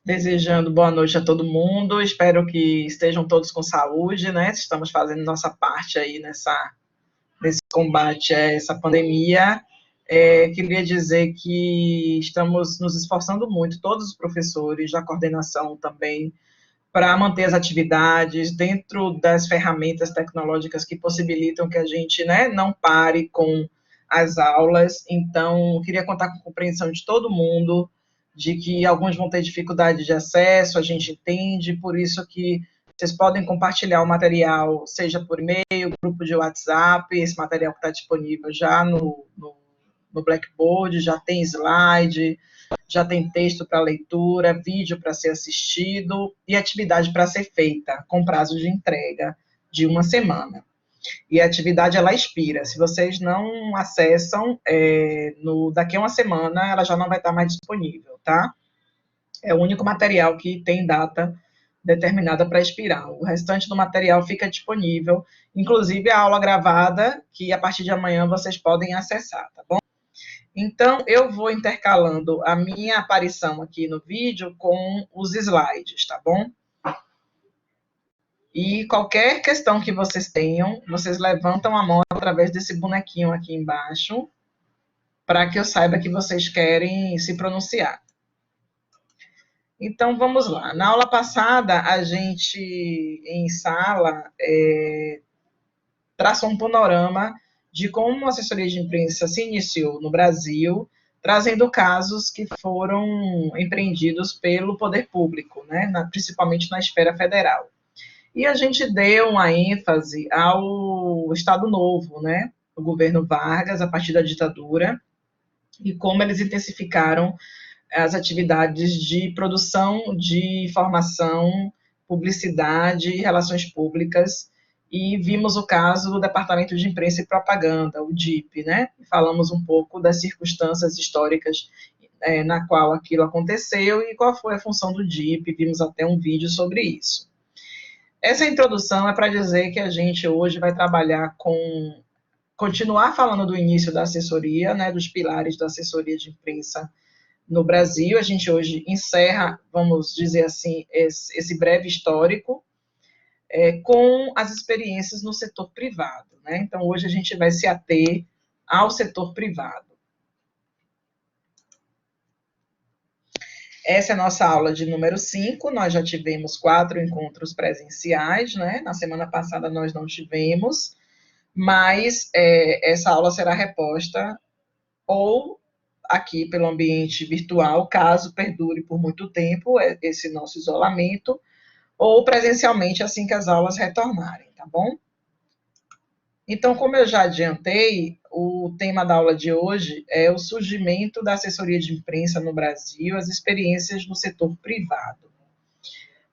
Desejando boa noite a todo mundo. Espero que estejam todos com saúde, né? Estamos fazendo nossa parte aí nesse combate a essa pandemia. Queria dizer que estamos nos esforçando muito, todos os professores da coordenação também, para manter as atividades dentro das ferramentas tecnológicas que possibilitam que a gente, né, não pare com as aulas. Então, queria contar com a compreensão de todo mundo, de que alguns vão ter dificuldade de acesso, a gente entende, por isso que vocês podem compartilhar o material, seja por e-mail, grupo de WhatsApp, esse material que está disponível já no Blackboard, já tem slide, já tem texto para leitura, vídeo para ser assistido e atividade para ser feita, com prazo de entrega de uma semana. E a atividade, ela expira. Se vocês não acessam, daqui a uma semana, ela já não vai estar mais disponível, tá? É o único material que tem data determinada para expirar. O restante do material fica disponível, inclusive a aula gravada, que a partir de amanhã vocês podem acessar, tá bom? Então, eu vou intercalando a minha aparição aqui no vídeo com os slides, tá bom? E qualquer questão que vocês tenham, vocês levantam a mão através desse bonequinho aqui embaixo, para que eu saiba que vocês querem se pronunciar. Então, vamos lá. Na aula passada, a gente, em sala, traçou um panorama de como a assessoria de imprensa se iniciou no Brasil, trazendo casos que foram empreendidos pelo poder público, né, principalmente na esfera federal. E a gente deu uma ênfase ao Estado Novo, né, o governo Vargas, a partir da ditadura, e como eles intensificaram as atividades de produção de informação, publicidade, relações públicas, e vimos o caso do Departamento de Imprensa e Propaganda, o DIP, né? Falamos um pouco das circunstâncias históricas na qual aquilo aconteceu e qual foi a função do DIP, vimos até um vídeo sobre isso. Essa introdução é para dizer que a gente hoje vai trabalhar continuar falando do início da assessoria, né, dos pilares da assessoria de imprensa no Brasil. A gente hoje encerra, vamos dizer assim, esse breve histórico com as experiências no setor privado, né? Então, hoje a gente vai se ater ao setor privado. Essa é a nossa aula de número 5, nós já tivemos 4 encontros presenciais, né? Na semana passada nós não tivemos, mas essa aula será reposta ou aqui pelo ambiente virtual, caso perdure por muito tempo esse nosso isolamento, ou presencialmente assim que as aulas retornarem, tá bom? Então, como eu já adiantei, o tema da aula de hoje é o surgimento da assessoria de imprensa no Brasil, as experiências no setor privado.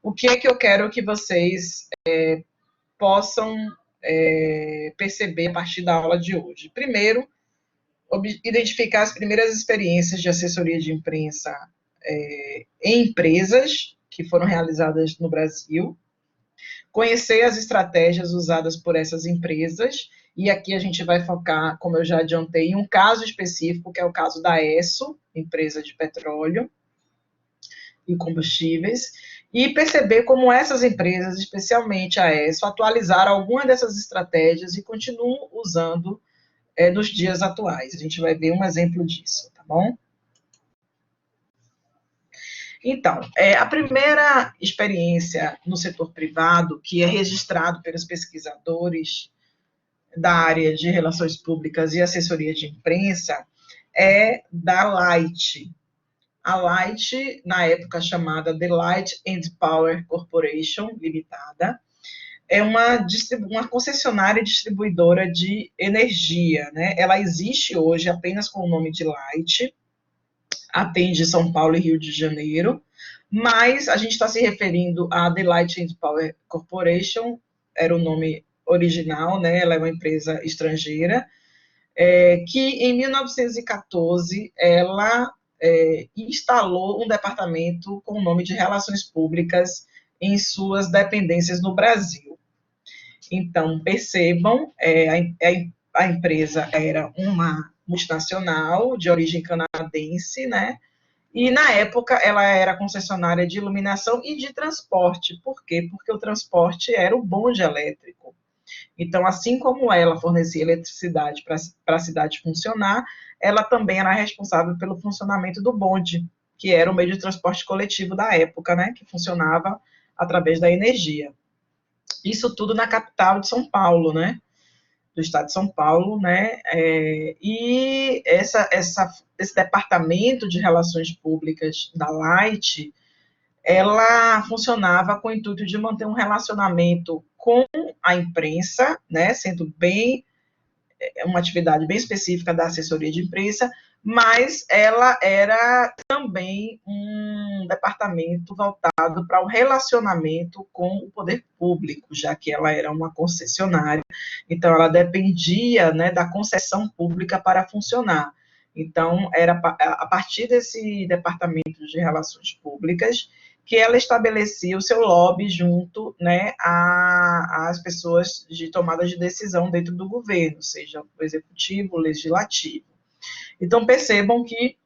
O que é que eu quero que vocês possam perceber a partir da aula de hoje? Primeiro, identificar as primeiras experiências de assessoria de imprensa em empresas que foram realizadas no Brasil, conhecer as estratégias usadas por essas empresas, e aqui a gente vai focar, como eu já adiantei, em um caso específico, que é o caso da ESSO, empresa de petróleo e combustíveis, e perceber como essas empresas, especialmente a ESSO, atualizaram alguma dessas estratégias e continuam usando nos dias atuais. A gente vai ver um exemplo disso, tá bom? Então, a primeira experiência no setor privado, que é registrado pelos pesquisadores da área de relações públicas e assessoria de imprensa, é da Light. A Light, na época chamada The Light and Power Corporation Limitada, é uma concessionária distribuidora de energia, né? Ela existe hoje apenas com o nome de Light, atende São Paulo e Rio de Janeiro, mas a gente está se referindo à The Light and Power Corporation, era o nome original, né? Ela é uma empresa estrangeira, que em 1914 ela instalou um departamento com o nome de Relações Públicas em suas dependências no Brasil. Então, percebam, a empresa era uma multinacional de origem canadense, né? E, na época, ela era concessionária de iluminação e de transporte. Por quê? Porque o transporte era o bonde elétrico. Então, assim como ela fornecia eletricidade para a cidade funcionar, ela também era responsável pelo funcionamento do bonde, que era o meio de transporte coletivo da época, né, que funcionava através da energia. Isso tudo na capital de São Paulo, né, do estado de São Paulo, né, e esse departamento de relações públicas da Light, ela funcionava com o intuito de manter um relacionamento com a imprensa, né, sendo bem uma atividade bem específica da assessoria de imprensa, mas ela era também um departamento voltado para o relacionamento com o poder público, já que ela era uma concessionária, então ela dependia, né, da concessão pública para funcionar. Então, era a partir desse departamento de relações públicas que ela estabelecia o seu lobby junto, né, às pessoas de tomada de decisão dentro do governo, seja o executivo, o legislativo. Então, percebam que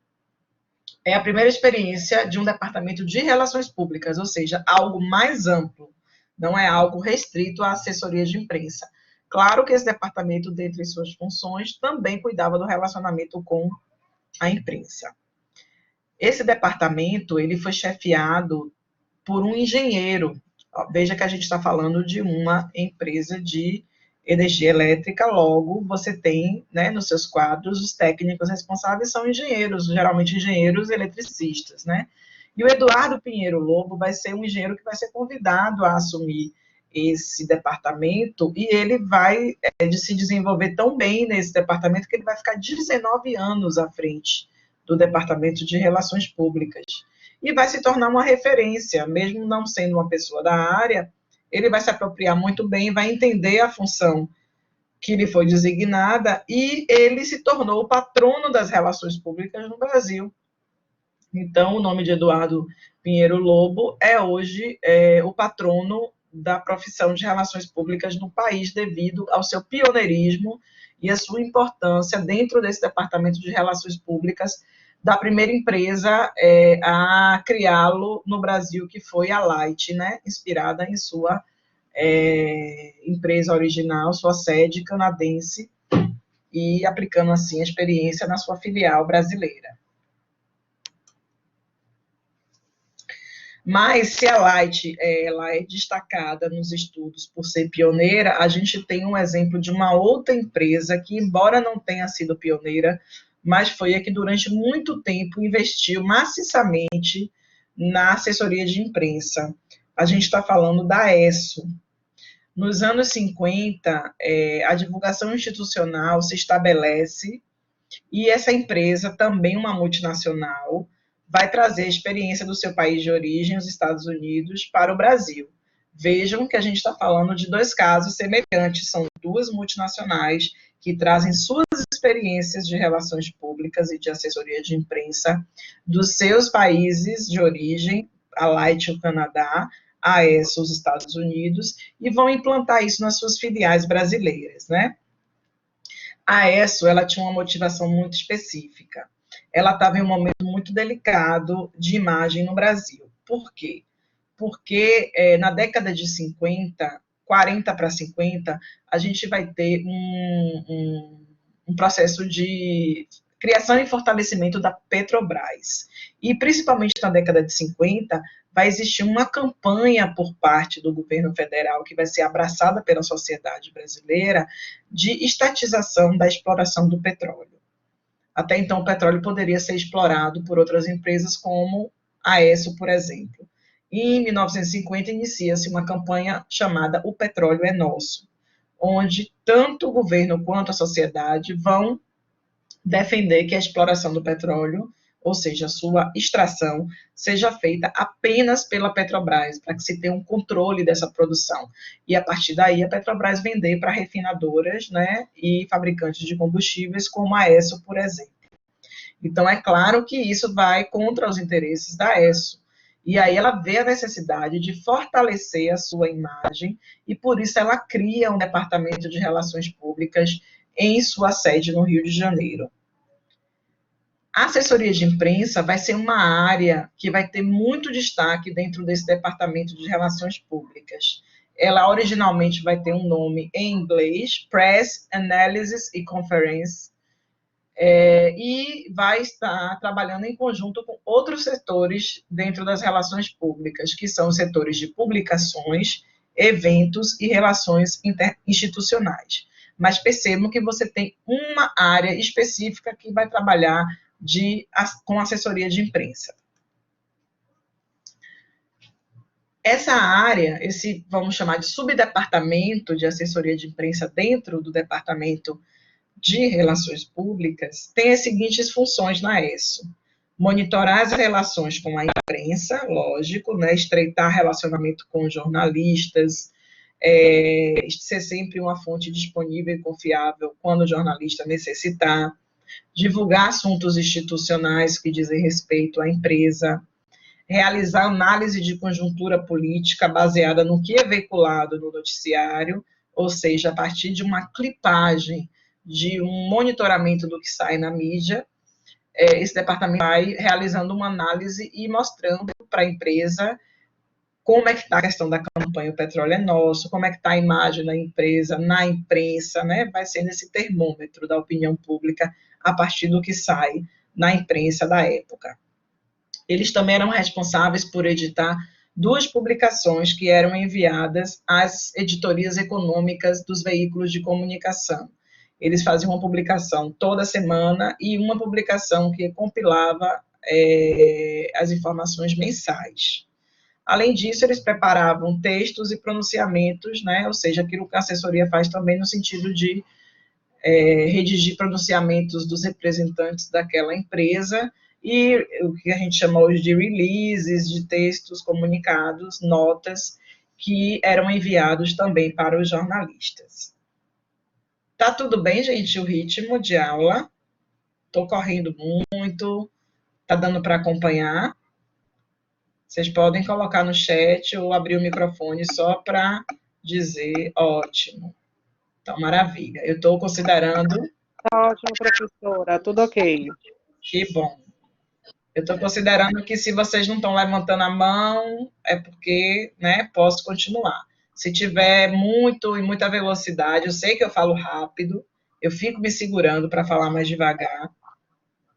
é a primeira experiência de um departamento de relações públicas, ou seja, algo mais amplo, não é algo restrito à assessoria de imprensa. Claro que esse departamento, dentre suas funções, também cuidava do relacionamento com a imprensa. Esse departamento, ele foi chefiado por um engenheiro. Veja que a gente está falando de uma empresa de energia elétrica, logo você tem, né, nos seus quadros, os técnicos responsáveis são engenheiros, geralmente engenheiros eletricistas, né? E o Eduardo Pinheiro Lobo vai ser um engenheiro que vai ser convidado a assumir esse departamento, e ele vai se desenvolver tão bem nesse departamento que ele vai ficar 19 anos à frente do Departamento de Relações Públicas. E vai se tornar uma referência, mesmo não sendo uma pessoa da área, ele vai se apropriar muito bem, vai entender a função que lhe foi designada, e ele se tornou o patrono das relações públicas no Brasil. Então, o nome de Eduardo Pinheiro Lobo é hoje o patrono da profissão de relações públicas no país, devido ao seu pioneirismo e a sua importância dentro desse departamento de relações públicas da primeira empresa a criá-lo no Brasil, que foi a Light, né, inspirada em sua empresa original, sua sede canadense, e aplicando assim a experiência na sua filial brasileira. Mas se a Light ela é destacada nos estudos por ser pioneira, a gente tem um exemplo de uma outra empresa que, embora não tenha sido pioneira, mas foi a que durante muito tempo investiu maciçamente na assessoria de imprensa. A gente está falando da ESSO. Nos anos 50, a divulgação institucional se estabelece, e essa empresa, também uma multinacional, vai trazer a experiência do seu país de origem, os Estados Unidos, para o Brasil. Vejam que a gente está falando de dois casos semelhantes, são duas multinacionais que trazem suas experiências de relações públicas e de assessoria de imprensa dos seus países de origem, a Light, o Canadá, a ESSO, os Estados Unidos, e vão implantar isso nas suas filiais brasileiras, né? A ESSO, ela tinha uma motivação muito específica. Ela estava em um momento muito delicado de imagem no Brasil. Por quê? Porque na década de 50, 40 para 50, a gente vai ter um processo de criação e fortalecimento da Petrobras. E, principalmente na década de 50, vai existir uma campanha por parte do governo federal, que vai ser abraçada pela sociedade brasileira, de estatização da exploração do petróleo. Até então, o petróleo poderia ser explorado por outras empresas, como a ESSO, por exemplo. E, em 1950, inicia-se uma campanha chamada O Petróleo é Nosso, onde tanto o governo quanto a sociedade vão defender que a exploração do petróleo, ou seja, a sua extração, seja feita apenas pela Petrobras, para que se tenha um controle dessa produção. E, a partir daí, a Petrobras vender para refinadoras, né, e fabricantes de combustíveis, como a ESSO, por exemplo. Então, é claro que isso vai contra os interesses da ESSO. E aí ela vê a necessidade de fortalecer a sua imagem, e por isso ela cria um departamento de relações públicas em sua sede no Rio de Janeiro. A assessoria de imprensa vai ser uma área que vai ter muito destaque dentro desse departamento de relações públicas. Ela originalmente vai ter um nome em inglês, Press Analysis e Conference, e vai estar trabalhando em conjunto com outros setores dentro das relações públicas, que são os setores de publicações, eventos e relações institucionais. Mas percebam que você tem uma área específica que vai trabalhar com assessoria de imprensa. Essa área, esse, vamos chamar de subdepartamento de assessoria de imprensa dentro do departamento de relações públicas, tem as seguintes funções na ESSO: monitorar as relações com a imprensa, lógico, né, estreitar relacionamento com jornalistas, ser sempre uma fonte disponível e confiável quando o jornalista necessitar, divulgar assuntos institucionais que dizem respeito à empresa, realizar análise de conjuntura política baseada no que é veiculado no noticiário, ou seja, a partir de uma clipagem, de um monitoramento do que sai na mídia, esse departamento vai realizando uma análise e mostrando para a empresa como é que está a questão da campanha O Petróleo é Nosso, como é que está a imagem da empresa na imprensa, né? Vai sendo esse termômetro da opinião pública a partir do que sai na imprensa da época. Eles também eram responsáveis por editar 2 publicações que eram enviadas às editorias econômicas dos veículos de comunicação. Eles faziam uma publicação toda semana e uma publicação que compilava as informações mensais. Além disso, eles preparavam textos e pronunciamentos, né? Ou seja, aquilo que a assessoria faz também no sentido de redigir pronunciamentos dos representantes daquela empresa e o que a gente chama hoje de releases, de textos, comunicados, notas, que eram enviados também para os jornalistas. Tá tudo bem, gente, o ritmo de aula? Estou correndo muito, tá dando para acompanhar? Vocês podem colocar no chat ou abrir o microfone só para dizer ótimo. Então, maravilha. Eu estou considerando... Ótimo, professora, tudo ok. Que bom. Eu estou considerando que se vocês não estão levantando a mão, é porque, né, posso continuar. Se tiver muita velocidade, eu sei que eu falo rápido, eu fico me segurando para falar mais devagar.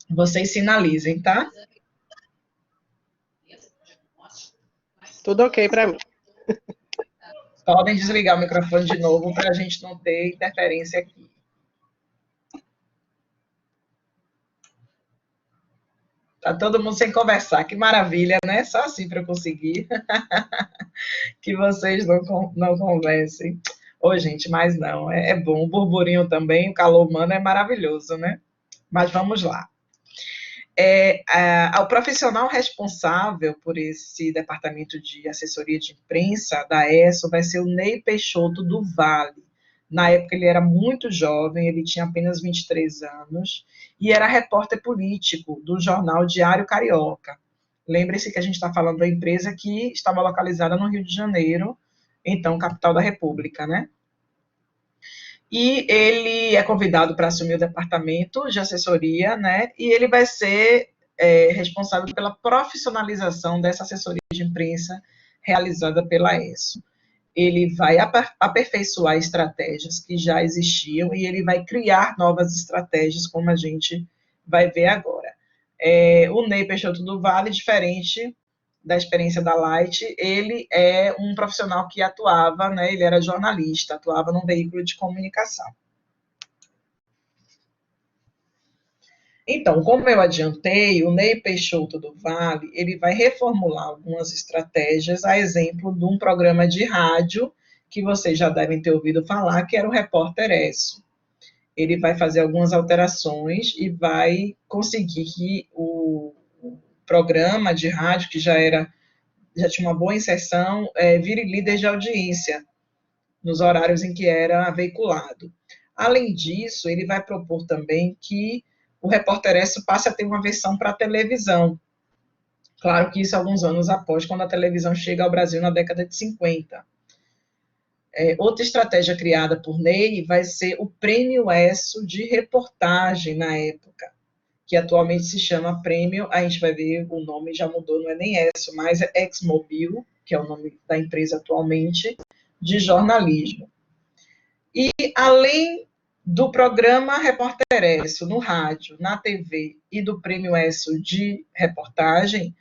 Vocês sinalizem, tá? Tudo ok para mim. Podem desligar o microfone de novo para a gente não ter interferência aqui. Tá todo mundo sem conversar, que maravilha, né? Só assim para eu conseguir que vocês não conversem. Ô, gente, mas não, é bom. O burburinho também, o calor humano é maravilhoso, né? Mas vamos lá. O profissional responsável por esse departamento de assessoria de imprensa da ESSO vai ser o Ney Peixoto do Vale. Na época ele era muito jovem, ele tinha apenas 23 anos, e era repórter político do jornal Diário Carioca. Lembre-se que a gente está falando da empresa que estava localizada no Rio de Janeiro, então capital da República, né? E ele é convidado para assumir o departamento de assessoria, né? E ele vai ser responsável pela profissionalização dessa assessoria de imprensa realizada pela ESSO. Ele vai aperfeiçoar estratégias que já existiam e ele vai criar novas estratégias, como a gente vai ver agora. O Ney Peixoto do Vale, diferente da experiência da Light, ele é um profissional que atuava, né, ele era jornalista, atuava num veículo de comunicação. Então, como eu adiantei, o Ney Peixoto do Vale, ele vai reformular algumas estratégias, a exemplo de um programa de rádio, que vocês já devem ter ouvido falar, que era o Repórter ESSO. Ele vai fazer algumas alterações e vai conseguir que o programa de rádio, que já tinha uma boa inserção, vire líder de audiência, nos horários em que era veiculado. Além disso, ele vai propor também que o Repórter ESSO passe a ter uma versão para a televisão. Claro que isso alguns anos após, quando a televisão chega ao Brasil na década de 50. Outra estratégia criada por Ney vai ser o Prêmio ESSO de reportagem na época. que atualmente se chama Prêmio, a gente vai ver, o nome já mudou, não é nem ESSO, mas é ExMobil, que é o nome da empresa atualmente, de jornalismo. E, além do programa Repórter ESSO no rádio, na TV e do Prêmio ESSO de reportagem,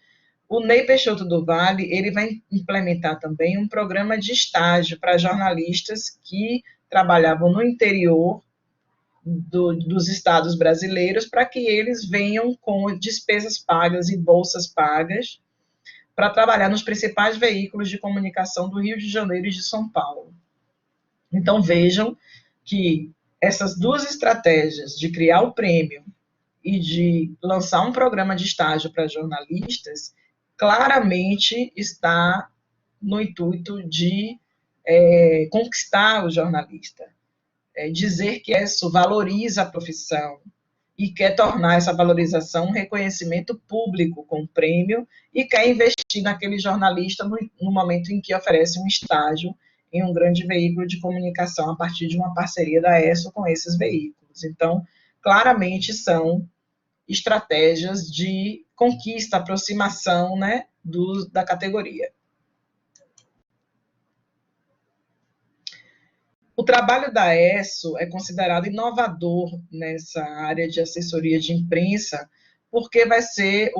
o Ney Peixoto do Vale, ele vai implementar também um programa de estágio para jornalistas que trabalhavam no interior dos estados brasileiros, para que eles venham com despesas pagas e bolsas pagas para trabalhar nos principais veículos de comunicação do Rio de Janeiro e de São Paulo. Então, vejam que essas duas estratégias de criar o prêmio e de lançar um programa de estágio para jornalistas, claramente está no intuito de conquistar o jornalista. Dizer que isso valoriza a profissão e quer tornar essa valorização um reconhecimento público com prêmio e quer investir naquele jornalista no momento em que oferece um estágio em um grande veículo de comunicação a partir de uma parceria da ESSO com esses veículos. Então, claramente são estratégias de conquista, aproximação, né, da categoria. O trabalho da ESSO é considerado inovador nessa área de assessoria de imprensa, porque vai ser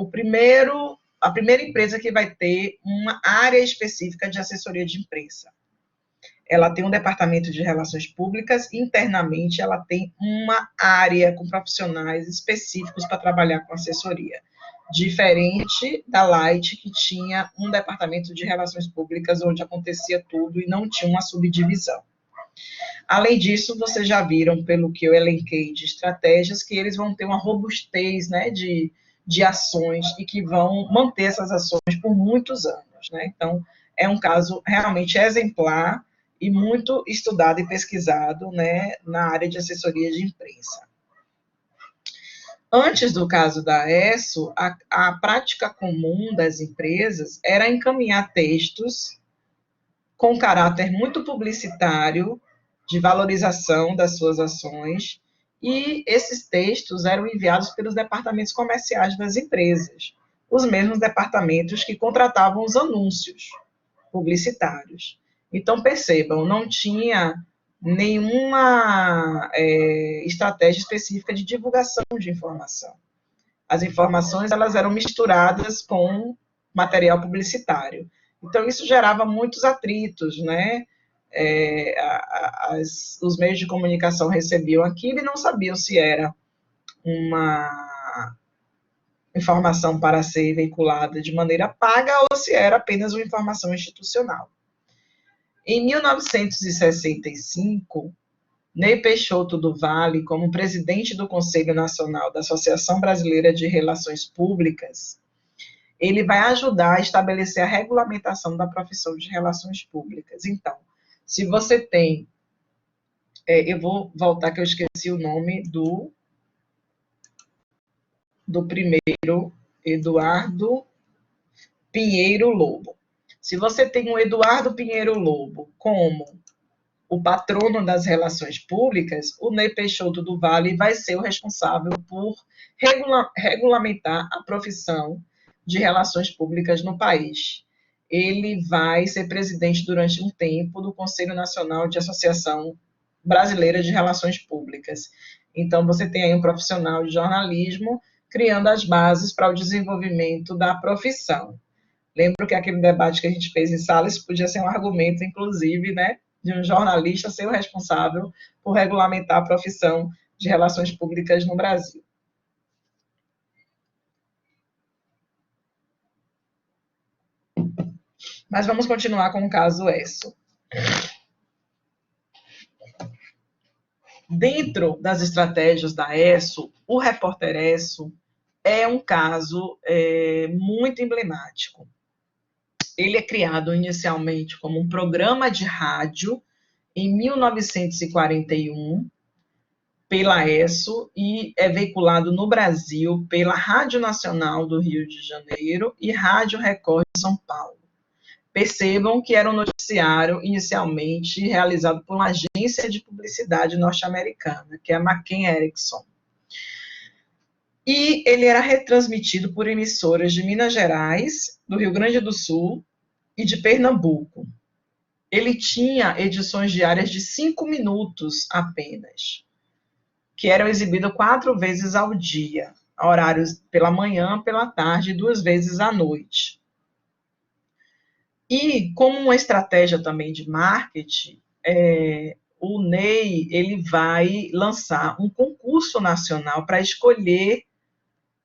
a primeira empresa que vai ter uma área específica de assessoria de imprensa. Ela tem um departamento de relações públicas, internamente ela tem uma área com profissionais específicos para trabalhar com assessoria, diferente da Light, que tinha um departamento de relações públicas onde acontecia tudo e não tinha uma subdivisão. Além disso, vocês já viram, pelo que eu elenquei de estratégias, que eles vão ter uma robustez, né, de ações e que vão manter essas ações por muitos anos, né? Então, é um caso realmente exemplar e muito estudado e pesquisado, né, na área de assessoria de imprensa. Antes do caso da ESSO, a prática comum das empresas era encaminhar textos com caráter muito publicitário, de valorização das suas ações, e esses textos eram enviados pelos departamentos comerciais das empresas, os mesmos departamentos que contratavam os anúncios publicitários. Então, percebam, não tinha nenhuma estratégia específica de divulgação de informação. As informações elas eram misturadas com material publicitário. Então, isso gerava muitos atritos, né? Os meios de comunicação recebiam aquilo e não sabiam se era uma informação para ser veiculada de maneira paga ou se era apenas uma informação institucional. Em 1965, Ney Peixoto do Vale, como presidente do Conselho Nacional da Associação Brasileira de Relações Públicas, ele vai ajudar a estabelecer a regulamentação da profissão de relações públicas. Então, se você tem... eu vou voltar que eu esqueci o nome do primeiro, Eduardo Pinheiro Lobo. Se você tem o Eduardo Pinheiro Lobo como o patrono das relações públicas, o Ney Peixoto do Vale vai ser o responsável por regulamentar a profissão de relações públicas no país. Ele vai ser presidente durante um tempo do Conselho Nacional de Associação Brasileira de Relações Públicas. Então, você tem aí um profissional de jornalismo criando as bases para o desenvolvimento da profissão. Lembro que aquele debate que a gente fez em sala, isso podia ser um argumento, inclusive, né, de um jornalista ser o responsável por regulamentar a profissão de relações públicas no Brasil. Mas vamos continuar com o caso ESSO. Dentro das estratégias da ESSO, o Repórter ESSO é um caso muito emblemático. Ele é criado inicialmente como um programa de rádio em 1941 pela ESSO e é veiculado no Brasil pela Rádio Nacional do Rio de Janeiro e Rádio Record de São Paulo. Percebam que era um noticiário inicialmente realizado por uma agência de publicidade norte-americana, que é a McCann Erickson. E ele era retransmitido por emissoras de Minas Gerais, do Rio Grande do Sul e de Pernambuco. Ele tinha edições diárias de 5 minutos apenas, que eram exibidas 4 vezes ao dia, horários pela manhã, pela tarde e 2 vezes à noite. E como uma estratégia também de marketing, o Ney ele vai lançar um concurso nacional para escolher,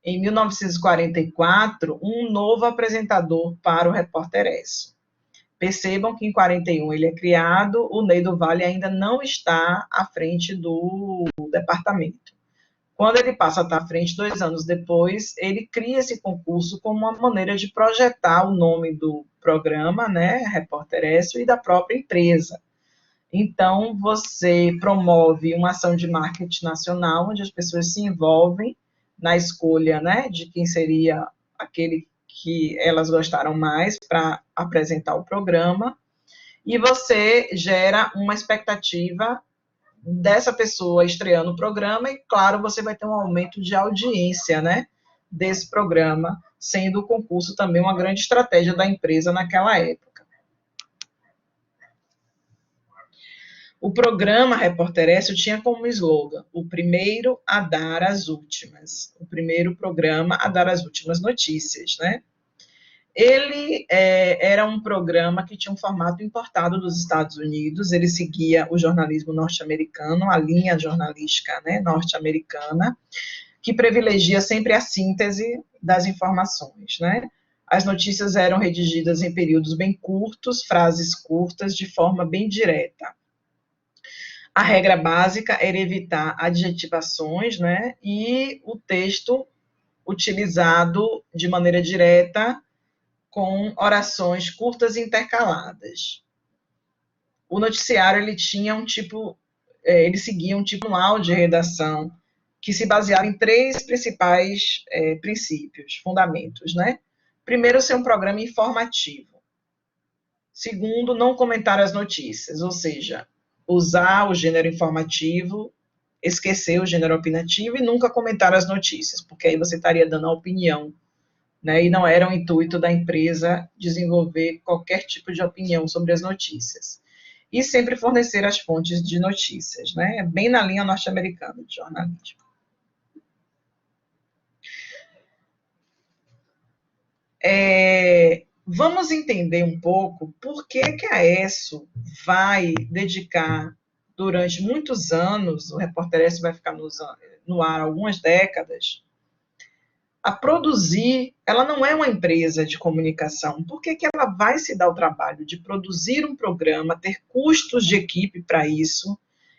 em 1944, um novo apresentador para o Repórter ESSO. Percebam que em 41 ele é criado, o Ney do Vale ainda não está à frente do departamento. Quando ele passa a estar à frente, 2 anos depois, ele cria esse concurso como uma maneira de projetar o nome do programa, né, Repórter ESSO, e da própria empresa. Então, você promove uma ação de marketing nacional, onde as pessoas se envolvem na escolha, né, de quem seria aquele que elas gostaram mais para apresentar o programa, e você gera uma expectativa dessa pessoa estreando o programa, e claro, você vai ter um aumento de audiência, né, desse programa, sendo o concurso também uma grande estratégia da empresa naquela época. O programa Repórter ESSO tinha como slogan: o primeiro a dar as últimas. O primeiro programa a dar as últimas notícias, né? Ele era um programa que tinha um formato importado dos Estados Unidos, ele seguia o jornalismo norte-americano, a linha jornalística, né, norte-americana, que privilegia sempre a síntese das informações, né? As notícias eram redigidas em períodos bem curtos, frases curtas, de forma bem direta. A regra básica era evitar adjetivações, né, e o texto utilizado de maneira direta, com orações curtas intercaladas. O noticiário ele tinha um tipo, ele seguia um tipo manual de redação que se baseava em 3 principais princípios, fundamentos, né? Primeiro, ser um programa informativo. Segundo, não comentar as notícias, ou seja, usar o gênero informativo, esquecer o gênero opinativo e nunca comentar as notícias, porque aí você estaria dando a opinião, né, e não era o intuito da empresa desenvolver qualquer tipo de opinião sobre as notícias. E sempre fornecer as fontes de notícias, né, bem na linha norte-americana de jornalismo. Vamos entender um pouco por que a ESSO vai dedicar, durante muitos anos, o Repórter ESSO vai ficar no ar algumas décadas, a produzir. Ela não é uma empresa de comunicação. Por que ela vai se dar o trabalho de produzir um programa, ter custos de equipe para isso,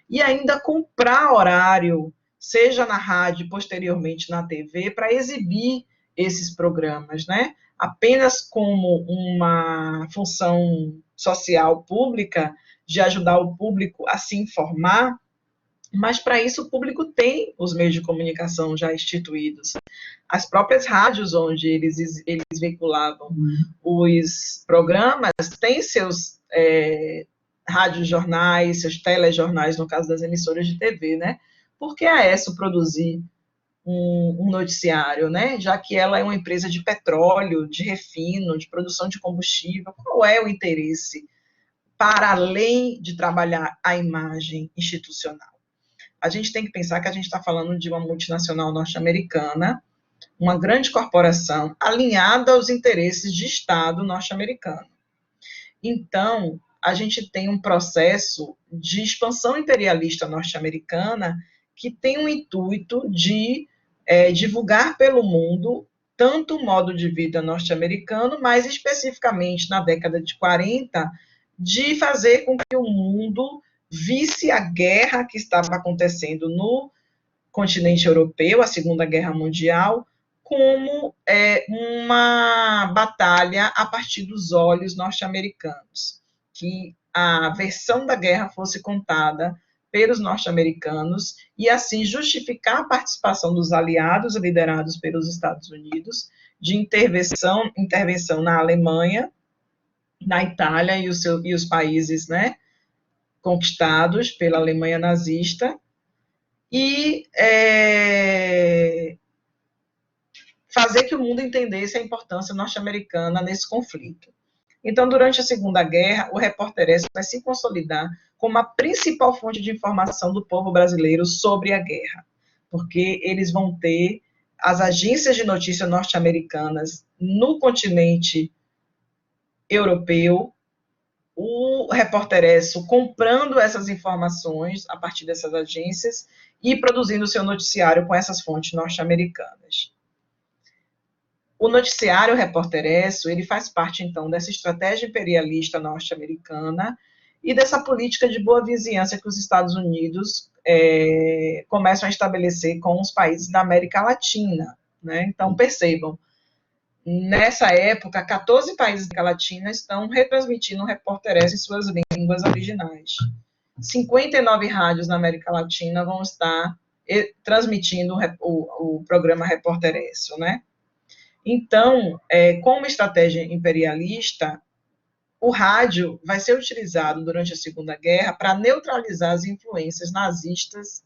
e ainda comprar horário, seja na rádio, posteriormente na TV, para exibir esses programas, né? Apenas como uma função social pública, de ajudar o público a se informar, mas para isso o público tem os meios de comunicação já instituídos. As próprias rádios onde eles veiculavam os programas têm seus rádios-jornais, seus telejornais, no caso das emissoras de TV, né? Por que a ESSO produzir um noticiário, né? Já que ela é uma empresa de petróleo, de refino, de produção de combustível, qual é o interesse para além de trabalhar a imagem institucional? A gente tem que pensar que a gente está falando de uma multinacional norte-americana, uma grande corporação alinhada aos interesses de Estado norte-americano. Então, a gente tem um processo de expansão imperialista norte-americana que tem o intuito de divulgar pelo mundo tanto o modo de vida norte-americano, mas especificamente na década de 40, de fazer com que o mundo visse a guerra que estava acontecendo no continente europeu, a Segunda Guerra Mundial, como uma batalha a partir dos olhos norte-americanos, que a versão da guerra fosse contada pelos norte-americanos e assim justificar a participação dos aliados liderados pelos Estados Unidos de intervenção na Alemanha, na Itália e os países, né, conquistados pela Alemanha nazista, e fazer que o mundo entendesse a importância norte-americana nesse conflito. Então, durante a Segunda Guerra, o Repórter S vai se consolidar como a principal fonte de informação do povo brasileiro sobre a guerra, porque eles vão ter as agências de notícia norte-americanas no continente europeu, o Repórter S comprando essas informações a partir dessas agências e produzindo seu noticiário com essas fontes norte-americanas. O noticiário Repórter S, ele faz parte, então, dessa estratégia imperialista norte-americana e dessa política de boa vizinhança que os Estados Unidos começam a estabelecer com os países da América Latina, né? Então, percebam, nessa época, 14 países da América Latina estão retransmitindo o Repórter S em suas línguas originais. 59 rádios na América Latina vão estar transmitindo o programa Repórter S, né? Então, como estratégia imperialista, o rádio vai ser utilizado durante a Segunda Guerra para neutralizar as influências nazistas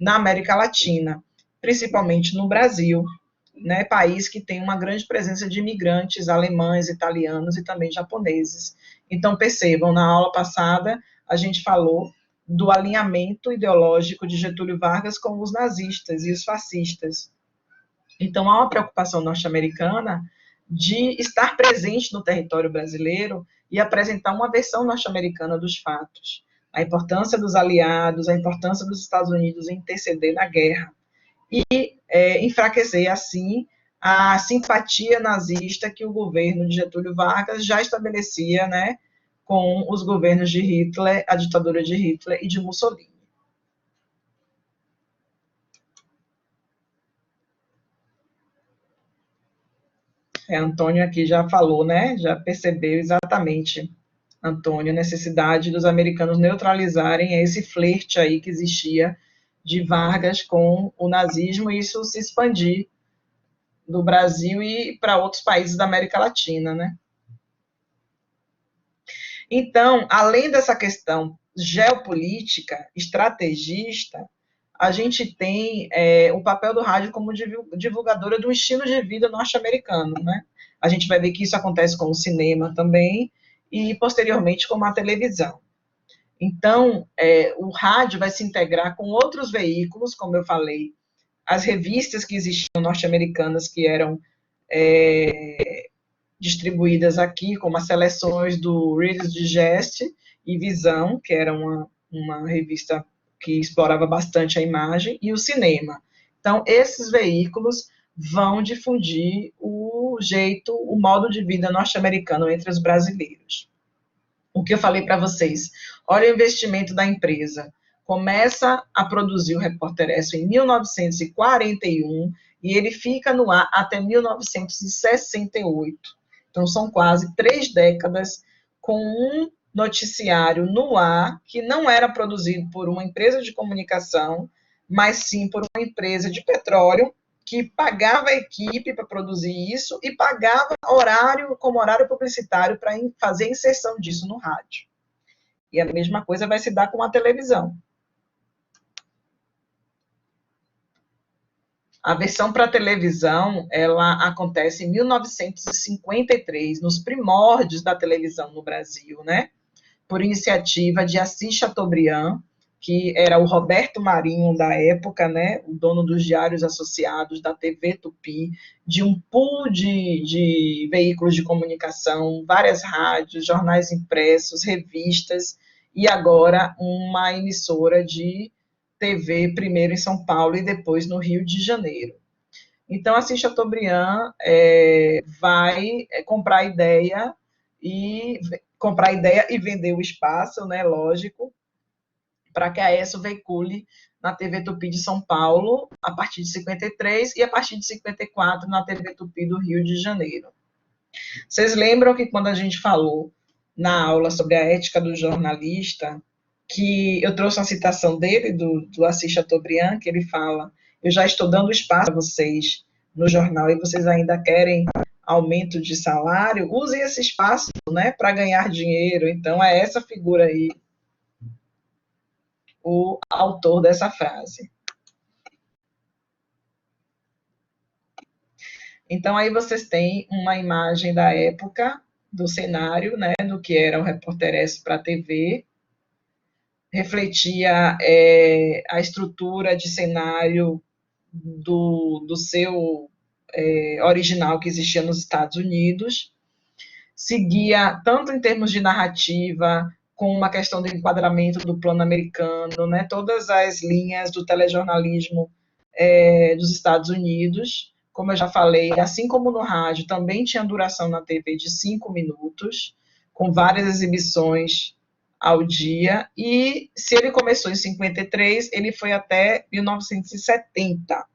na América Latina, principalmente no Brasil, né, país que tem uma grande presença de imigrantes alemães, italianos e também japoneses. Então, percebam, na aula passada, a gente falou do alinhamento ideológico de Getúlio Vargas com os nazistas e os fascistas. Então, há uma preocupação norte-americana de estar presente no território brasileiro e apresentar uma versão norte-americana dos fatos. A importância dos aliados, a importância dos Estados Unidos em interceder na guerra. E enfraquecer, assim, a simpatia nazista que o governo de Getúlio Vargas já estabelecia, né, com os governos de Hitler, a ditadura de Hitler e de Mussolini. Antônio aqui já falou, né? Já percebeu exatamente, Antônio, a necessidade dos americanos neutralizarem esse flerte aí que existia de Vargas com o nazismo e isso se expandir do Brasil e para outros países da América Latina, né? Então, além dessa questão geopolítica, estrategista, a gente tem o papel do rádio como divulgadora do estilo de vida norte-americano, né? A gente vai ver que isso acontece com o cinema também e, posteriormente, com a televisão. Então, o rádio vai se integrar com outros veículos, como eu falei, as revistas que existiam norte-americanas que eram distribuídas aqui, como as seleções do Reader's Digest e Visão, que era uma revista que explorava bastante a imagem, e o cinema. Então, esses veículos vão difundir o modo de vida norte-americano entre os brasileiros. O que eu falei para vocês, olha o investimento da empresa. Começa a produzir o Repórter S em 1941 e ele fica no ar até 1968. Então, são quase 3 décadas com um noticiário no ar que não era produzido por uma empresa de comunicação, mas sim por uma empresa de petróleo que pagava a equipe para produzir isso e pagava como horário publicitário para fazer a inserção disso no rádio. E a mesma coisa vai se dar com a televisão. A versão para televisão, ela acontece em 1953, nos primórdios da televisão no Brasil, né? Por iniciativa de Assis Chateaubriand, que era o Roberto Marinho da época, né? O dono dos Diários Associados, da TV Tupi, de um pool de veículos de comunicação, várias rádios, jornais impressos, revistas, e agora uma emissora de TV, primeiro em São Paulo e depois no Rio de Janeiro. Então, assim, Chateaubriand vai comprar a ideia e vender o espaço, né, lógico, para que a ESSO veicule na TV Tupi de São Paulo a partir de 53 e a partir de 54 na TV Tupi do Rio de Janeiro. Vocês lembram que quando a gente falou na aula sobre a ética do jornalista, que eu trouxe uma citação dele, do Assis Chateaubriand, que ele fala: eu já estou dando espaço a vocês no jornal e vocês ainda querem aumento de salário, usem esse espaço, né, para ganhar dinheiro. Então, é essa figura aí, o autor dessa frase. Então, aí vocês têm uma imagem da época, do cenário, né, do que era o Repórter S para a TV, refletia a estrutura de cenário do seu original que existia nos Estados Unidos, seguia tanto em termos de narrativa, com uma questão de enquadramento do plano americano, né, todas as linhas do telejornalismo dos Estados Unidos, como eu já falei, assim como no rádio, também tinha duração na TV de 5 minutos, com várias exibições ao dia, e se ele começou em 53, ele foi até 1970.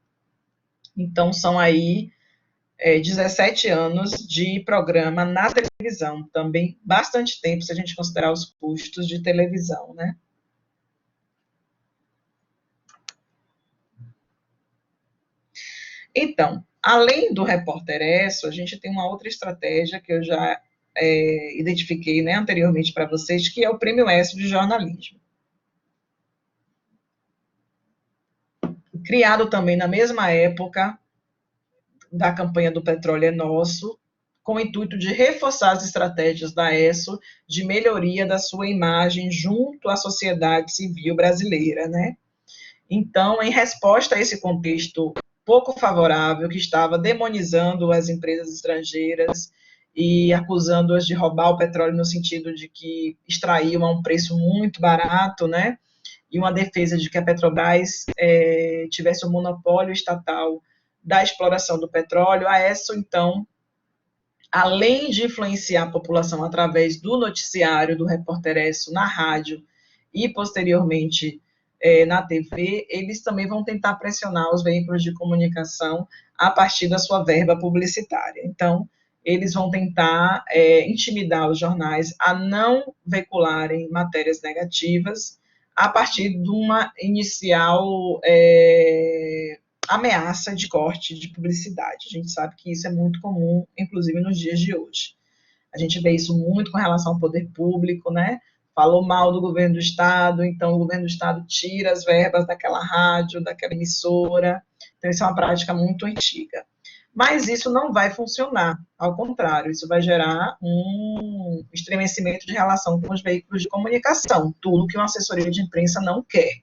Então, são aí 17 anos de programa na televisão, também bastante tempo, se a gente considerar os custos de televisão, né? Então, além do Repórter ESSO, a gente tem uma outra estratégia que eu já identifiquei, né, anteriormente para vocês, que é o Prêmio ESSO de Jornalismo. Criado também na mesma época da campanha do Petróleo é Nosso, com o intuito de reforçar as estratégias da ESSO de melhoria da sua imagem junto à sociedade civil brasileira, né? Então, em resposta a esse contexto pouco favorável, que estava demonizando as empresas estrangeiras e acusando-as de roubar o petróleo no sentido de que extraíam a um preço muito barato, né? E uma defesa de que a Petrobras tivesse um monopólio estatal da exploração do petróleo, a ESSO, então, além de influenciar a população através do noticiário do Repórter ESSO na rádio e, posteriormente, na TV, eles também vão tentar pressionar os veículos de comunicação a partir da sua verba publicitária. Então, eles vão tentar intimidar os jornais a não veicularem matérias negativas a partir de uma inicial ameaça de corte de publicidade. A gente sabe que isso é muito comum, inclusive nos dias de hoje. A gente vê isso muito com relação ao poder público, né? Falou mal do governo do Estado, então o governo do Estado tira as verbas daquela rádio, daquela emissora. Então, isso é uma prática muito antiga. Mas isso não vai funcionar, ao contrário, isso vai gerar um estremecimento de relação com os veículos de comunicação, tudo que uma assessoria de imprensa não quer.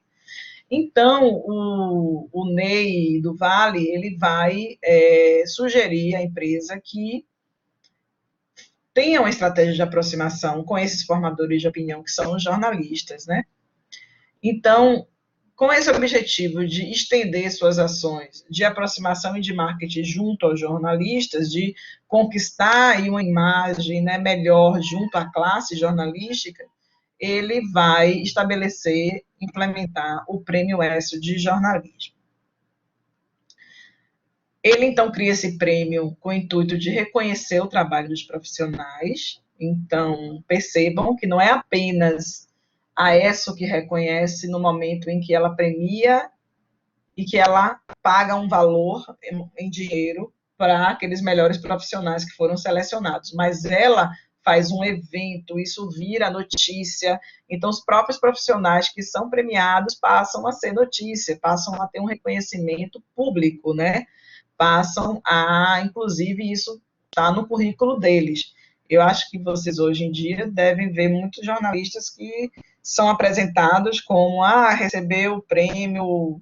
Então, o Ney do Vale, ele vai sugerir à empresa que tenha uma estratégia de aproximação com esses formadores de opinião, que são os jornalistas, né? Então, com esse objetivo de estender suas ações de aproximação e de marketing junto aos jornalistas, de conquistar uma imagem, né, melhor junto à classe jornalística, ele vai estabelecer, implementar o Prêmio ESSO de Jornalismo. Ele, então, cria esse prêmio com o intuito de reconhecer o trabalho dos profissionais. Então, percebam que não é apenas a ESSO que reconhece no momento em que ela premia e que ela paga um valor em dinheiro para aqueles melhores profissionais que foram selecionados, mas ela faz um evento, isso vira notícia, então os próprios profissionais que são premiados passam a ser notícia, passam a ter um reconhecimento público, né? Passam a, inclusive, isso está no currículo deles. Eu acho que vocês hoje em dia devem ver muitos jornalistas que são apresentados como, recebeu o prêmio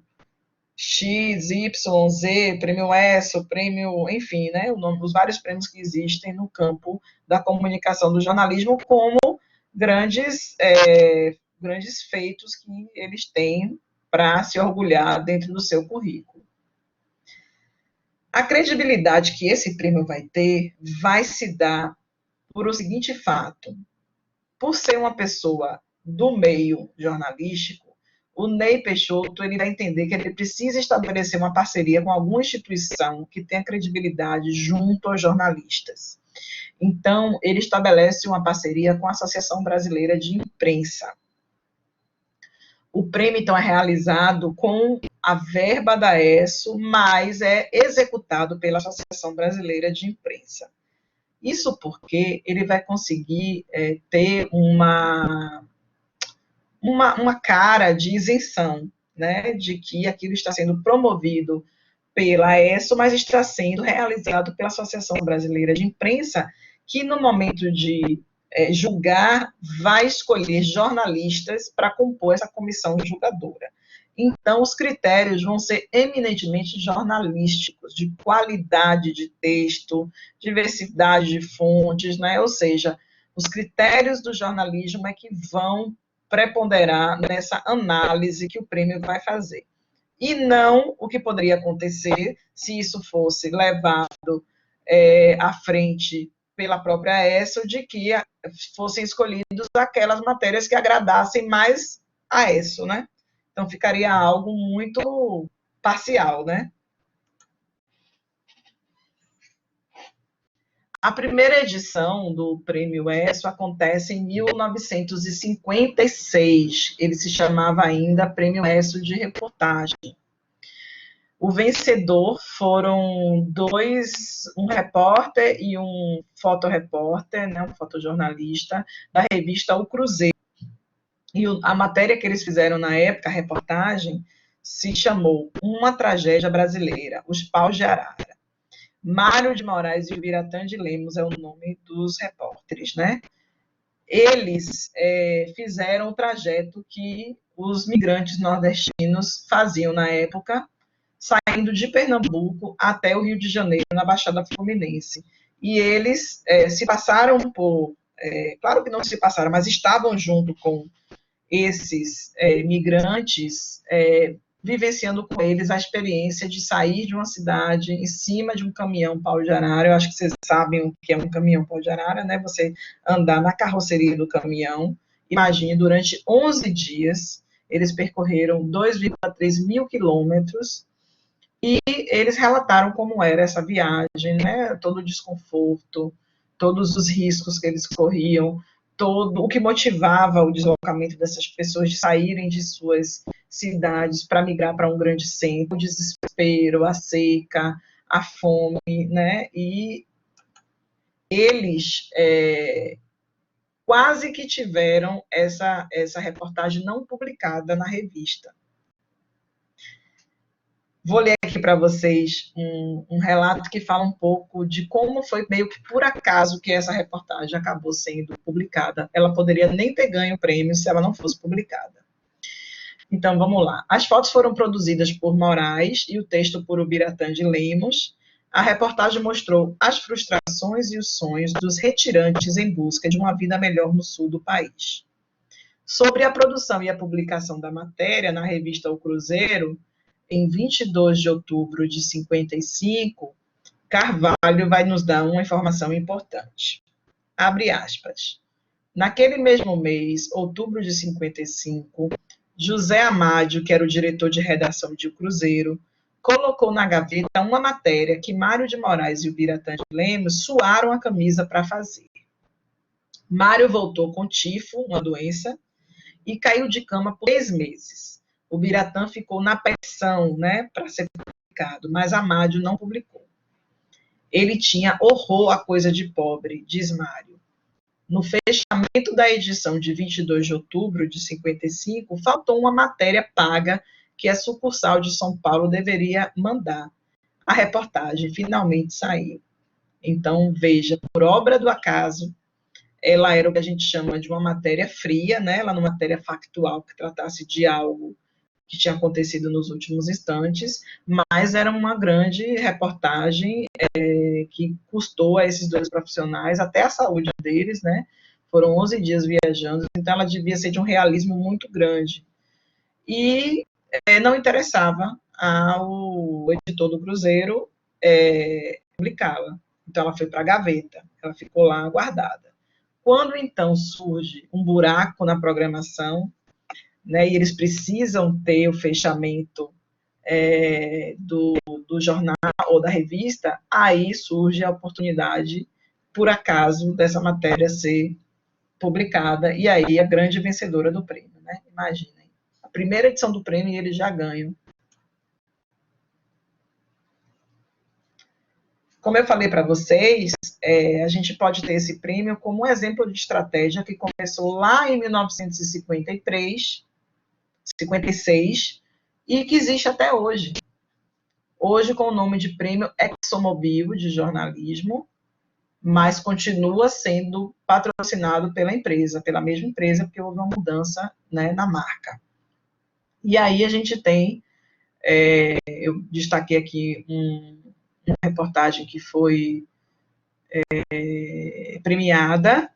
X, Y, Z, prêmio ESSO, prêmio, enfim, né, os vários prêmios que existem no campo da comunicação do jornalismo como grandes feitos que eles têm para se orgulhar dentro do seu currículo. A credibilidade que esse prêmio vai ter vai se dar por o seguinte fato: por ser uma pessoa do meio jornalístico, o Ney Peixoto ele vai entender que ele precisa estabelecer uma parceria com alguma instituição que tenha credibilidade junto aos jornalistas. Então, ele estabelece uma parceria com a Associação Brasileira de Imprensa. O prêmio, então, é realizado com a verba da ESSO, mas é executado pela Associação Brasileira de Imprensa. Isso porque ele vai conseguir ter uma cara de isenção, né, de que aquilo está sendo promovido pela ESSO, mas está sendo realizado pela Associação Brasileira de Imprensa, que no momento de julgar, vai escolher jornalistas para compor essa comissão julgadora. Então, os critérios vão ser eminentemente jornalísticos, de qualidade de texto, diversidade de fontes, né? Ou seja, os critérios do jornalismo é que vão preponderar nessa análise que o prêmio vai fazer. E não o que poderia acontecer se isso fosse levado à frente pela própria ESSO, de que fossem escolhidas aquelas matérias que agradassem mais a ESSO, né? Então, ficaria algo muito parcial, né? A primeira edição do Prêmio ESSO acontece em 1956. Ele se chamava ainda Prêmio ESSO de Reportagem. O vencedor foram um repórter e um fotorepórter, né, um fotojornalista, da revista O Cruzeiro. E a matéria que eles fizeram na época, a reportagem, se chamou Uma Tragédia Brasileira, Os Paus de Arara. Mário de Moraes e Ubiratã de Lemos é o nome dos repórteres, né? Eles fizeram o trajeto que os migrantes nordestinos faziam na época, saindo de Pernambuco até o Rio de Janeiro, na Baixada Fluminense. E eles se passaram por... claro que não se passaram, mas estavam junto com esses migrantes, vivenciando com eles a experiência de sair de uma cidade em cima de um caminhão pau de arara. Eu acho que vocês sabem o que é um caminhão pau de arara, né? Você andar na carroceria do caminhão. Imagine, durante 11 dias, eles percorreram 2,3 mil quilômetros e eles relataram como era essa viagem, né? Todo o desconforto, todos os riscos que eles corriam, todo o que motivava o deslocamento dessas pessoas de saírem de suas cidades para migrar para um grande centro, o desespero, a seca, a fome, né? E eles quase que tiveram essa reportagem não publicada na revista. Vou ler aqui para vocês um relato que fala um pouco de como foi meio que por acaso que essa reportagem acabou sendo publicada. Ela poderia nem ter ganho o prêmio se ela não fosse publicada. Então, vamos lá. As fotos foram produzidas por Moraes e o texto por Ubiratã de Lemos. A reportagem mostrou as frustrações e os sonhos dos retirantes em busca de uma vida melhor no sul do país. Sobre a produção e a publicação da matéria na revista O Cruzeiro, em 22 de outubro de 55, Carvalho vai nos dar uma informação importante. Abre aspas. Naquele mesmo mês, outubro de 55, José Amádio, que era o diretor de redação de O Cruzeiro, colocou na gaveta uma matéria que Mário de Moraes e Ubiratã de Lemos suaram a camisa para fazer. Mário voltou com tifo, uma doença, e caiu de cama por 3 meses. O Ubiratã ficou na petição, né, para ser publicado, mas Amádio não publicou. Ele tinha horror à coisa de pobre, diz Mário. No fechamento da edição de 22 de outubro de 55, faltou uma matéria paga que a sucursal de São Paulo deveria mandar. A reportagem finalmente saiu. Então, veja, por obra do acaso, ela era o que a gente chama de uma matéria fria, né? Ela era uma matéria factual que tratasse de algo que tinha acontecido nos últimos instantes, mas era uma grande reportagem que custou a esses dois profissionais até a saúde deles, né? Foram 11 dias viajando, então ela devia ser de um realismo muito grande. E não interessava ao editor do Cruzeiro publicá-la. Então ela foi para a gaveta, ela ficou lá guardada. Quando então surge um buraco na programação, né, e eles precisam ter o fechamento do jornal ou da revista, aí surge a oportunidade, por acaso, dessa matéria ser publicada, e aí a grande vencedora do prêmio, né? Imaginem. A primeira edição do prêmio eles já ganham. Como eu falei para vocês, a gente pode ter esse prêmio como um exemplo de estratégia que começou lá em 1953, 56, e que existe até hoje. hoje com o nome de Prêmio ExxonMobil de jornalismo, mas continua sendo patrocinado pela empresa, pela mesma empresa, porque houve uma mudança, né, na marca. E aí a gente tem, eu destaquei aqui uma reportagem que foi premiada,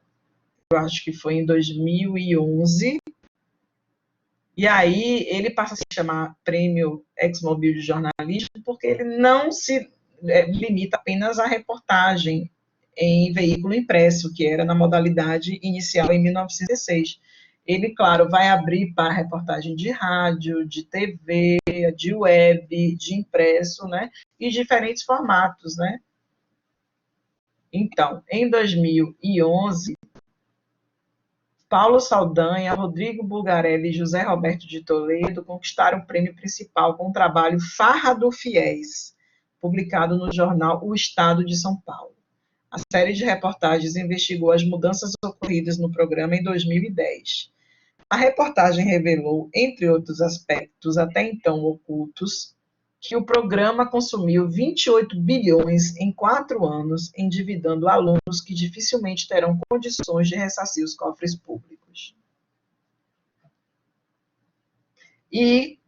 eu acho que foi em 2011, e aí ele passa a se chamar Prêmio ExxonMobil de jornalismo porque ele não se limita apenas à reportagem em veículo impresso, que era na modalidade inicial em 1906. Ele, claro, vai abrir para reportagem de rádio, de TV, de web, de impresso, né? E diferentes formatos, né? Então, em 2011, Paulo Saldanha, Rodrigo Bulgarelli e José Roberto de Toledo conquistaram o prêmio principal com o trabalho Farra do Fiéis, publicado no jornal O Estado de São Paulo. A série de reportagens investigou as mudanças ocorridas no programa em 2010. A reportagem revelou, entre outros aspectos até então ocultos, que o programa consumiu 28 bilhões em 4 anos, endividando alunos que dificilmente terão condições de ressarcir os cofres públicos. E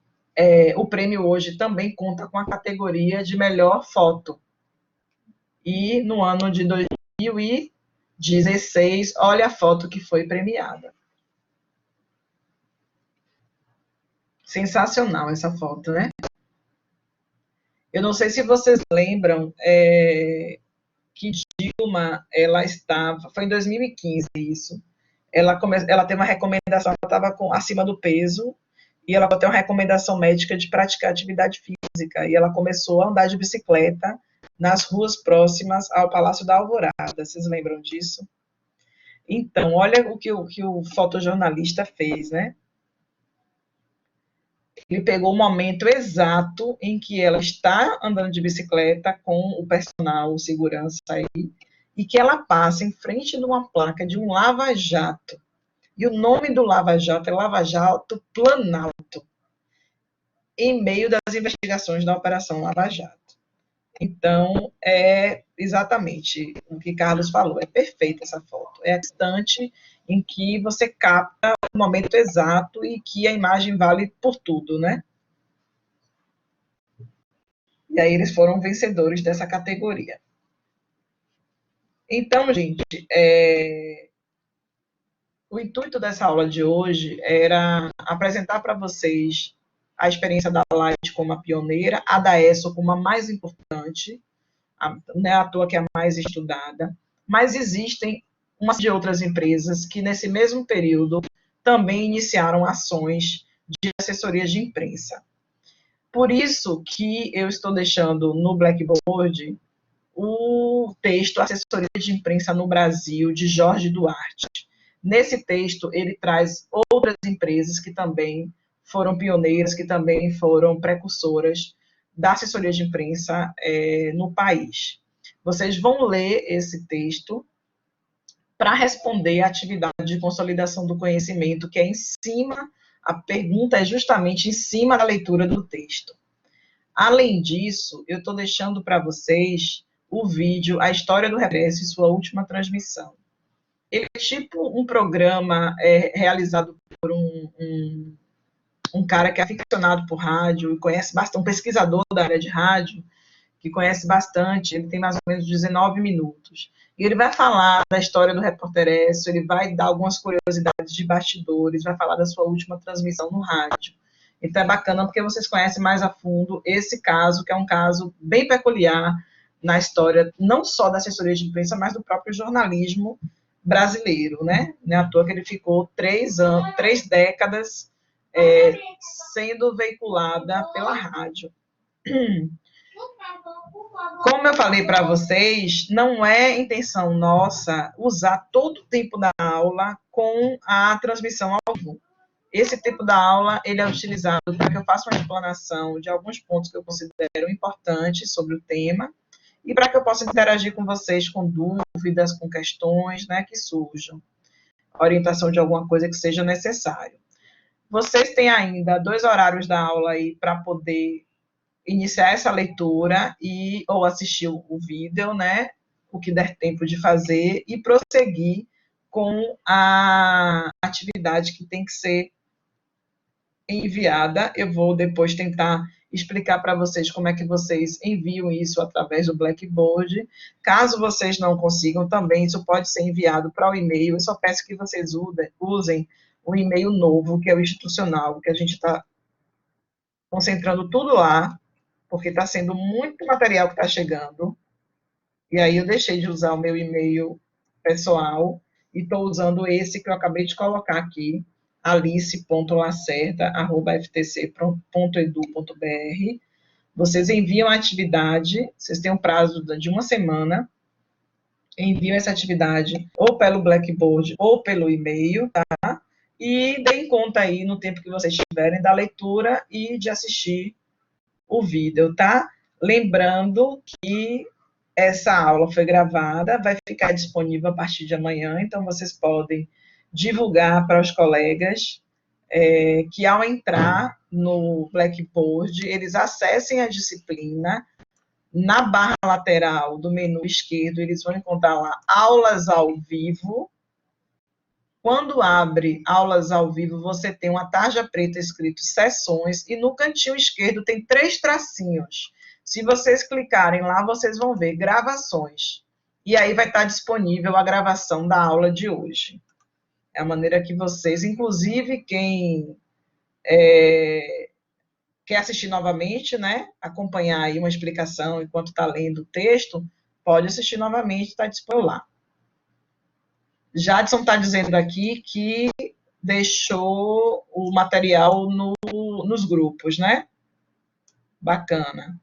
o prêmio hoje também conta com a categoria de melhor foto. E no ano de 2016, olha a foto que foi premiada. Sensacional essa foto, né? Eu não sei se vocês lembram que Dilma, ela estava, foi em 2015 isso, ela teve uma recomendação, ela estava acima do peso, e ela tem uma recomendação médica de praticar atividade física, e ela começou a andar de bicicleta nas ruas próximas ao Palácio da Alvorada. Vocês lembram disso? Então, olha o que o fotojornalista fez, né? Ele pegou o momento exato em que ela está andando de bicicleta com o personal, o segurança aí, e que ela passa em frente de uma placa de um lava-jato. E o nome do lava-jato é Lava Jato Planalto, em meio das investigações da Operação Lava Jato. Então, é exatamente o que Carlos falou, é perfeita essa foto. É a instante em que você capta o momento exato e que a imagem vale por tudo, né? E aí eles foram vencedores dessa categoria. Então, gente, o intuito dessa aula de hoje era apresentar para vocês a experiência da Light como a pioneira, a da ESSO como a mais importante, não é à toa que é a mais estudada, mas existem uma série de outras empresas que, nesse mesmo período, também iniciaram ações de assessoria de imprensa. Por isso que eu estou deixando no Blackboard o texto Assessoria de Imprensa no Brasil, de Jorge Duarte. Nesse texto, ele traz outras empresas que também foram pioneiras, que também foram precursoras da assessoria de imprensa no país. Vocês vão ler esse texto para responder à atividade de consolidação do conhecimento, que é em cima, a pergunta é justamente em cima da leitura do texto. Além disso, eu estou deixando para vocês o vídeo A História do Regresso e sua última transmissão. Ele é tipo um programa realizado por um cara que é aficionado por rádio e conhece bastante, um pesquisador da área de rádio, que conhece bastante, ele tem mais ou menos 19 minutos. E ele vai falar da história do Repórter Esso, ele vai dar algumas curiosidades de bastidores, vai falar da sua última transmissão no rádio. Então é bacana porque vocês conhecem mais a fundo esse caso, que é um caso bem peculiar na história, não só da assessoria de imprensa, mas do próprio jornalismo brasileiro, né? Não é à toa que ele ficou 3 décadas sendo veiculada pela rádio. Como eu falei para vocês, não é intenção nossa usar todo o tempo da aula com a transmissão ao vivo. Esse tempo da aula ele é utilizado para que eu faça uma explanação de alguns pontos que eu considero importantes sobre o tema e para que eu possa interagir com vocês com dúvidas, com questões, né, que surjam. Orientação de alguma coisa que seja necessário. Vocês têm ainda 2 horários da aula aí para poder iniciar essa leitura ou assistir o vídeo, né? O que der tempo de fazer e prosseguir com a atividade que tem que ser enviada. Eu vou depois tentar explicar para vocês como é que vocês enviam isso através do Blackboard. Caso vocês não consigam, também isso pode ser enviado para o e-mail. Eu só peço que vocês usem o e-mail novo, que é o institucional, que a gente está concentrando tudo lá, porque está sendo muito material que está chegando. E aí eu deixei de usar o meu e-mail pessoal e estou usando esse que eu acabei de colocar aqui, alice.lacerda@ftc.edu.br. Vocês enviam a atividade, vocês têm um prazo de uma semana, enviam essa atividade ou pelo Blackboard ou pelo e-mail, tá? E deem conta aí, no tempo que vocês tiverem, da leitura e de assistir o vídeo, tá? Lembrando que essa aula foi gravada, vai ficar disponível a partir de amanhã, então vocês podem divulgar para os colegas que ao entrar no Blackboard, eles acessem a disciplina, na barra lateral do menu esquerdo, eles vão encontrar lá aulas ao vivo. Quando abre aulas ao vivo, você tem uma tarja preta escrito sessões e no cantinho esquerdo tem 3 tracinhos. Se vocês clicarem lá, vocês vão ver gravações. E aí vai estar disponível a gravação da aula de hoje. É a maneira que vocês, inclusive quem quer assistir novamente, né, acompanhar aí uma explicação enquanto está lendo o texto, pode assistir novamente, está disponível lá. Jadson está dizendo aqui que deixou o material nos grupos, né? Bacana.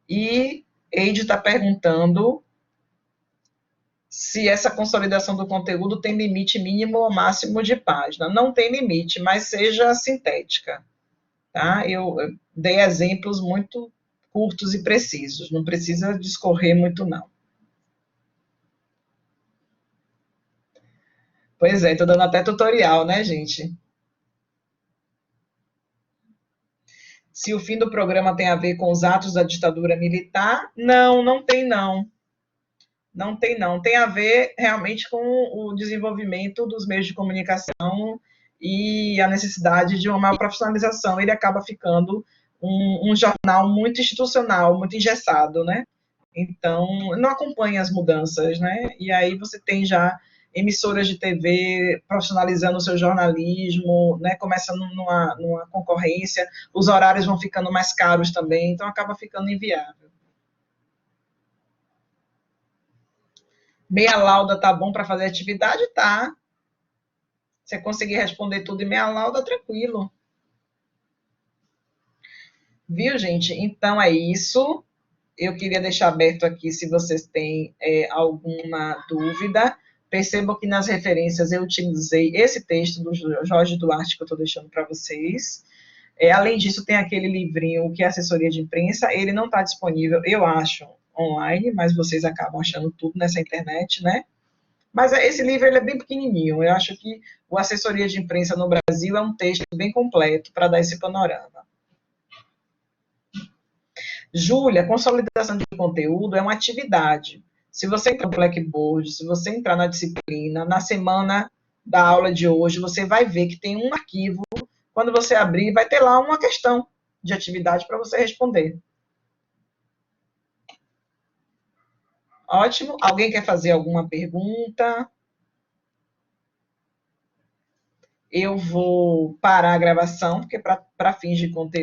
E Eide está perguntando se essa consolidação do conteúdo tem limite mínimo ou máximo de página. Não tem limite, mas seja sintética. Tá? Eu dei exemplos muito curtos e precisos, não precisa discorrer muito, não. Pois é, estou dando até tutorial, né, gente? Se o fim do programa tem a ver com os atos da ditadura militar, não, não tem, não. Não tem, não. Tem a ver realmente com o desenvolvimento dos meios de comunicação e a necessidade de uma maior profissionalização. Ele acaba ficando um jornal muito institucional, muito engessado, né? Então, não acompanha as mudanças, né? E aí você tem já emissoras de TV profissionalizando o seu jornalismo, né? Começando numa concorrência, os horários vão ficando mais caros também, então acaba ficando inviável. Meia lauda tá bom para fazer atividade? Tá. Se você conseguir responder tudo em meia lauda, tranquilo. Viu, gente? Então é isso. Eu queria deixar aberto aqui se vocês têm alguma dúvida. Percebam que nas referências eu utilizei esse texto do Jorge Duarte que eu estou deixando para vocês. Além disso, tem aquele livrinho que é assessoria de imprensa. Ele não está disponível, eu acho, online, mas vocês acabam achando tudo nessa internet, né? Mas esse livro ele é bem pequenininho. Eu acho que o Assessoria de Imprensa no Brasil é um texto bem completo para dar esse panorama. Júlia, consolidação de conteúdo é uma atividade. Se você entrar no Blackboard, se você entrar na disciplina, na semana da aula de hoje, você vai ver que tem um arquivo. Quando você abrir, vai ter lá uma questão de atividade para você responder. Ótimo. Alguém quer fazer alguma pergunta? Eu vou parar a gravação, porque para fins de conteúdo,